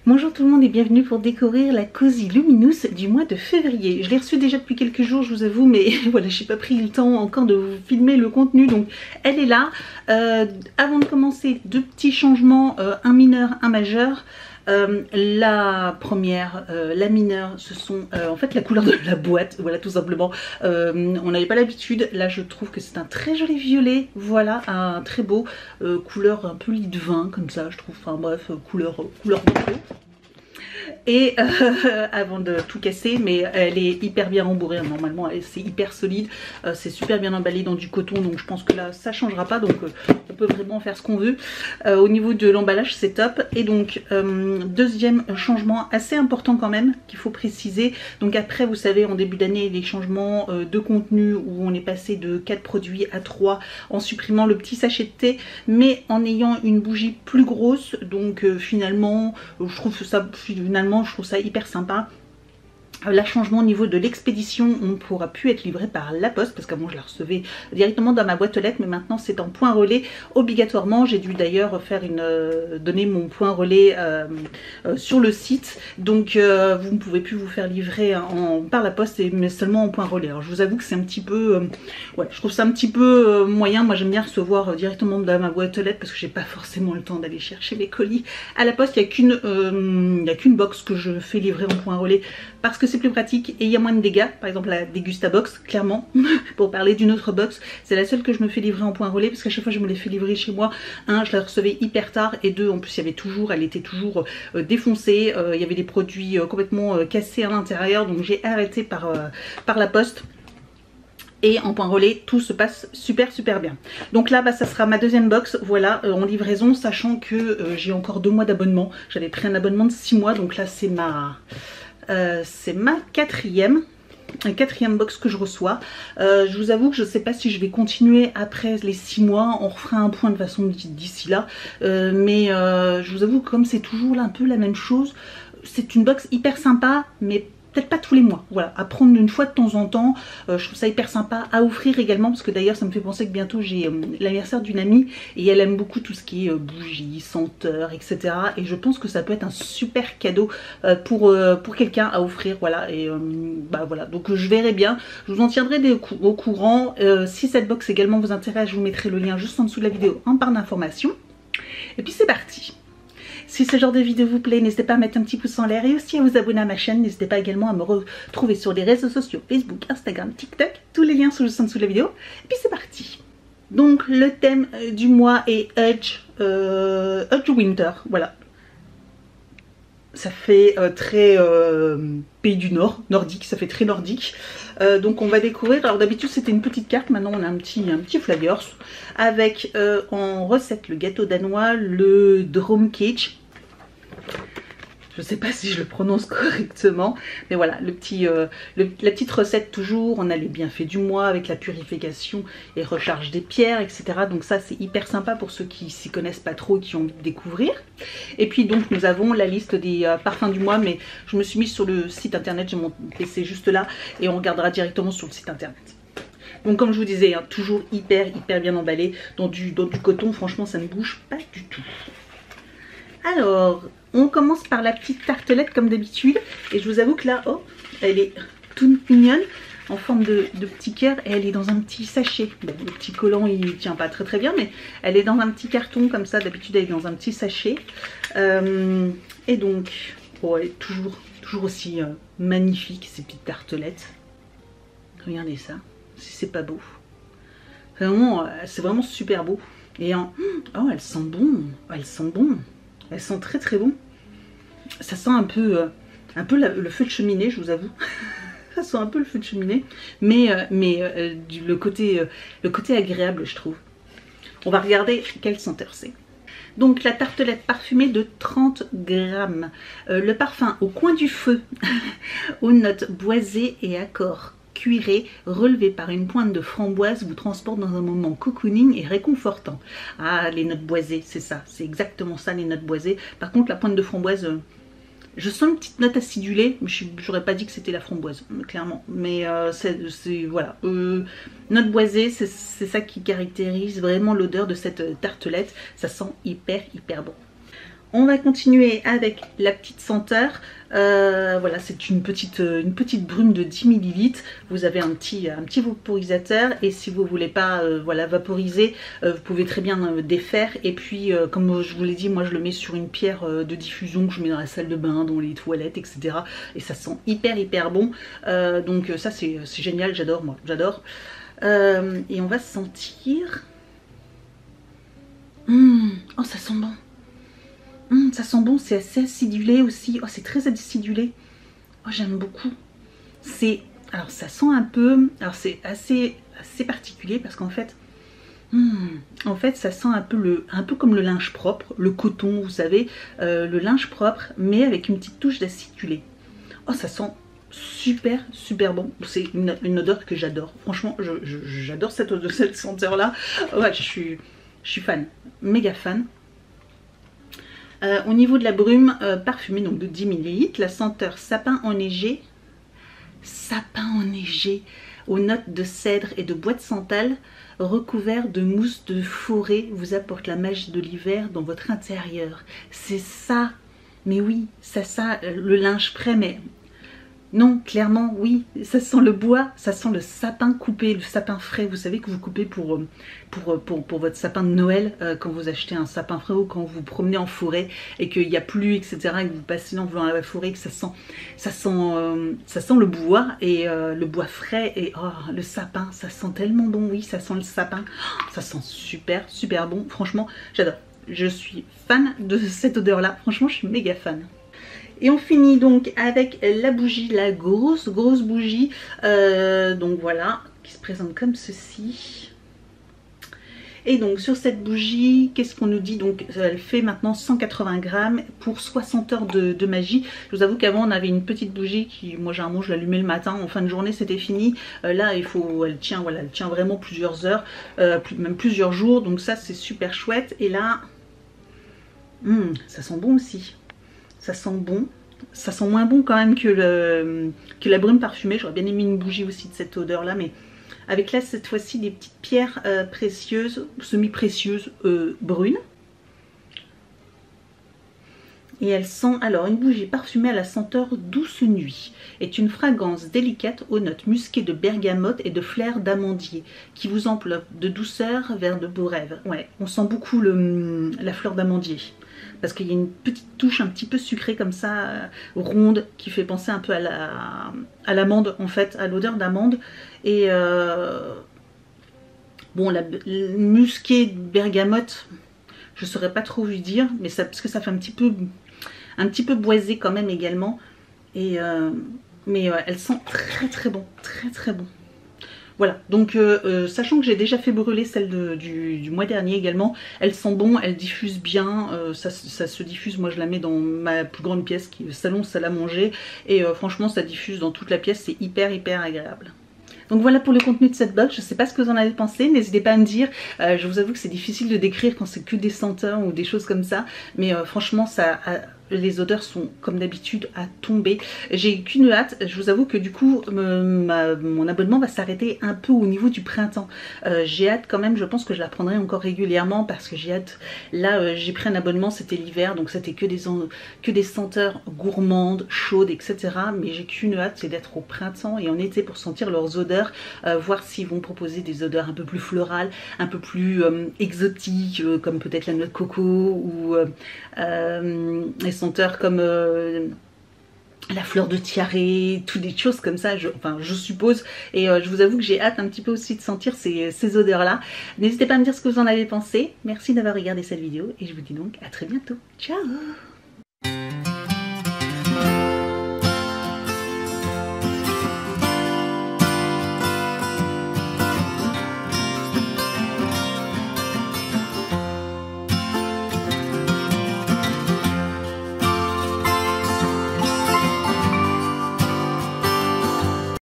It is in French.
Bonjour tout le monde et bienvenue pour découvrir la Cozy Luminous du mois de février. Je l'ai reçue déjà depuis quelques jours, je vous avoue, mais voilà, j'ai pas pris le temps encore de vous filmer le contenu, donc elle est là. Avant de commencer, deux petits changements, un mineur, un majeur. La première, la mineure, ce sont en fait la couleur de la boîte, voilà tout simplement. On n'avait pas l'habitude, là je trouve que c'est un très joli violet, voilà, un très beau, couleur un peu lit de vin comme ça je trouve, enfin bref, couleur bordeaux. Et avant de tout casser, mais elle est hyper bien rembourrée normalement, c'est hyper solide, c'est super bien emballé dans du coton, donc je pense que là ça changera pas, donc on peut vraiment faire ce qu'on veut. Au niveau de l'emballage c'est top. Et donc deuxième changement assez important quand même qu'il faut préciser, donc après vous savez en début d'année les changements de contenu où on est passé de 4 produits à 3 en supprimant le petit sachet de thé mais en ayant une bougie plus grosse, donc finalement je trouve ça hyper sympa. Là, changement au niveau de l'expédition, on ne pourra plus être livré par la poste parce qu'avant je la recevais directement dans ma boîte aux lettres, mais maintenant c'est en point relais obligatoirement. J'ai dû d'ailleurs donner mon point relais sur le site, donc vous ne pouvez plus vous faire livrer par la poste, mais seulement en point relais. Alors je vous avoue que c'est un petit peu, ouais, je trouve ça un petit peu moyen. Moi j'aime bien recevoir directement dans ma boîte aux lettres parce que j'ai pas forcément le temps d'aller chercher mes colis à la poste. Il n'y a qu'une box que je fais livrer en point relais parce que c'est plus pratique et il y a moins de dégâts. Par exemple la Degusta box, clairement, pour parler d'une autre box, c'est la seule que je me fais livrer en point relais parce qu'à chaque fois je me l'ai fait livrer chez moi. Un, je la recevais hyper tard, et deux, en plus elle était toujours défoncée, il y avait des produits complètement cassés à l'intérieur, donc j'ai arrêté par la poste. Et en point relais, tout se passe super bien. Donc là, ça sera ma deuxième box, voilà, en livraison, sachant que j'ai encore 2 mois d'abonnement. J'avais pris un abonnement de 6 mois, donc là c'est ma quatrième box que je reçois. Je vous avoue que je ne sais pas si je vais continuer après les 6 mois, on refera un point de façon d'ici là, mais je vous avoue que comme c'est toujours un peu la même chose, c'est une box hyper sympa, mais peut-être pas tous les mois, voilà, à prendre une fois de temps en temps. Je trouve ça hyper sympa à offrir également, parce que d'ailleurs ça me fait penser que bientôt j'ai l'anniversaire d'une amie et elle aime beaucoup tout ce qui est bougies, senteurs, etc. Et je pense que ça peut être un super cadeau pour quelqu'un à offrir, voilà. Et voilà, donc je verrai bien, je vous en tiendrai au courant. Si cette box également vous intéresse, je vous mettrai le lien juste en dessous de la vidéo en barre d'informations. Et puis c'est parti. Si ce genre de vidéo vous plaît, n'hésitez pas à mettre un petit pouce en l'air et aussi à vous abonner à ma chaîne. N'hésitez pas également à me retrouver sur les réseaux sociaux, Facebook, Instagram, TikTok. Tous les liens sont juste en dessous de la vidéo. Et puis c'est parti. Donc le thème du mois est Edge Winter, voilà. Ça fait très pays du Nord, nordique, ça fait très nordique. Donc on va découvrir, alors d'habitude c'était une petite carte, maintenant on a un petit flyers avec en recette le gâteau danois, le Dromkage. Je ne sais pas si je le prononce correctement, mais voilà, la petite recette toujours. On a les bienfaits du mois avec la purification et recharge des pierres, etc. Donc ça c'est hyper sympa pour ceux qui s'y connaissent pas trop et qui ont envie de découvrir. Et puis donc nous avons la liste des parfums du mois, mais je me suis mise sur le site internet, j'ai mon PC juste là et on regardera directement sur le site internet. Donc comme je vous disais, hein, toujours hyper bien emballé dans du coton, franchement ça ne bouge pas du tout. Alors, on commence par la petite tartelette comme d'habitude. Et je vous avoue que là, oh, elle est toute mignonne, en forme de petit cœur. Et elle est dans un petit sachet. Bon, le petit collant, il tient pas très bien, mais elle est dans un petit carton comme ça. D'habitude, elle est dans un petit sachet. Et donc, oh, elle est toujours aussi magnifique, ces petites tartelettes. Regardez ça, si c'est pas beau. C'est vraiment super beau. Et oh, elle sent bon. Elle sent bon. Elles sont très bon. Ça sent un peu le feu de cheminée, je vous avoue. Ça sent un peu le feu de cheminée, mais le côté agréable, je trouve. On va regarder quelle senteur c'est. Donc la tartelette parfumée de 30 grammes. Le parfum au coin du feu, aux notes boisées et accords cuiré, relevé par une pointe de framboise, vous transporte dans un moment cocooning et réconfortant. Ah, les notes boisées, c'est ça, c'est exactement ça, les notes boisées. Par contre, la pointe de framboise, je sens une petite note acidulée, mais j'aurais pas dit que c'était la framboise, clairement. Mais voilà, note boisée, c'est ça qui caractérise vraiment l'odeur de cette tartelette. Ça sent hyper bon. On va continuer avec la petite senteur. Voilà, c'est une petite brume de 10 ml. Vous avez un petit vaporisateur, et si vous voulez pas voilà, vaporiser, vous pouvez très bien défaire. Et puis comme je vous l'ai dit, moi je le mets sur une pierre de diffusion que je mets dans la salle de bain, dans les toilettes, etc. Et ça sent hyper bon. Donc ça c'est génial, j'adore, moi j'adore. Et on va sentir. Oh, ça sent bon. Ça sent bon, c'est assez acidulé aussi. Oh, c'est très acidulé. Oh, j'aime beaucoup. Alors ça sent un peu. Alors c'est assez particulier parce qu'en fait, ça sent un peu comme le linge propre, le coton, vous savez, le linge propre, mais avec une petite touche d'acidulé. Oh, ça sent super bon. C'est une odeur que j'adore. Franchement, j'adore cette senteur là. Ouais, je suis fan, méga fan. Au niveau de la brume parfumée, donc de 10 ml, la senteur sapin enneigé aux notes de cèdre et de bois de santal, recouvert de mousse de forêt, vous apporte la magie de l'hiver dans votre intérieur. C'est ça, mais oui, ça le linge prêt, mais non, clairement, oui, ça sent le bois, ça sent le sapin coupé, le sapin frais, vous savez, que vous coupez pour votre sapin de Noël, quand vous achetez un sapin frais ou quand vous vous promenez en forêt et qu'il n'y a plus, etc., et que vous passez dans la forêt, que ça sent le bois, et le bois frais, et oh, le sapin, ça sent tellement bon, oui, ça sent le sapin, ça sent super bon, franchement, j'adore, je suis fan de cette odeur-là, franchement, je suis méga fan. Et on finit donc avec la bougie, la grosse bougie, donc voilà, qui se présente comme ceci. Et donc sur cette bougie, qu'est-ce qu'on nous dit? Donc elle fait maintenant 180 grammes pour 60 heures de magie. Je vous avoue qu'avant on avait une petite bougie qui, moi généralement je l'allumais le matin, en fin de journée c'était fini. Là elle tient vraiment plusieurs heures, même plusieurs jours, donc ça c'est super chouette. Et là, ça sent bon aussi. Ça sent bon, ça sent moins bon quand même que la brume parfumée. J'aurais bien aimé une bougie aussi de cette odeur là, mais avec là cette fois-ci des petites pierres précieuses, semi-précieuses, brunes. Et elle sent, alors une bougie parfumée à la senteur douce nuit, est une fragrance délicate aux notes musquées de bergamote et de flair d'amandier, qui vous enveloppe de douceur vers de beaux rêves. Ouais, on sent beaucoup la fleur d'amandier, parce qu'il y a une petite touche un petit peu sucrée comme ça, ronde, qui fait penser un peu à l'amande, en fait, à l'odeur d'amande. Et bon, la musquée de bergamote, je ne saurais pas trop vous dire, mais ça, parce que ça fait un petit peu boisé quand même également. Et mais elle sent très bon, très bon. Voilà, donc sachant que j'ai déjà fait brûler celle du mois dernier également, elle sent bon, elle diffuse bien, ça se diffuse, moi je la mets dans ma plus grande pièce qui est le salon salle à manger, et franchement ça diffuse dans toute la pièce, c'est hyper agréable. Donc voilà pour le contenu de cette box, je ne sais pas ce que vous en avez pensé, n'hésitez pas à me dire, je vous avoue que c'est difficile de décrire quand c'est que des senteurs ou des choses comme ça, mais franchement les odeurs sont comme d'habitude à tomber. J'ai qu'une hâte, je vous avoue que du coup mon abonnement va s'arrêter un peu au niveau du printemps. J'ai hâte quand même, je pense que je la prendrai encore régulièrement parce que j'ai hâte. Là j'ai pris un abonnement, c'était l'hiver, donc c'était que des senteurs gourmandes, chaudes, etc. Mais j'ai qu'une hâte, c'est d'être au printemps et en été pour sentir leurs odeurs, voir s'ils vont proposer des odeurs un peu plus florales, un peu plus exotiques, comme peut-être la noix de coco ou les senteurs comme la fleur de tiare, toutes des choses comme ça, je suppose. Et je vous avoue que j'ai hâte un petit peu aussi de sentir ces odeurs là. N'hésitez pas à me dire ce que vous en avez pensé. Merci d'avoir regardé cette vidéo et je vous dis donc à très bientôt. Ciao!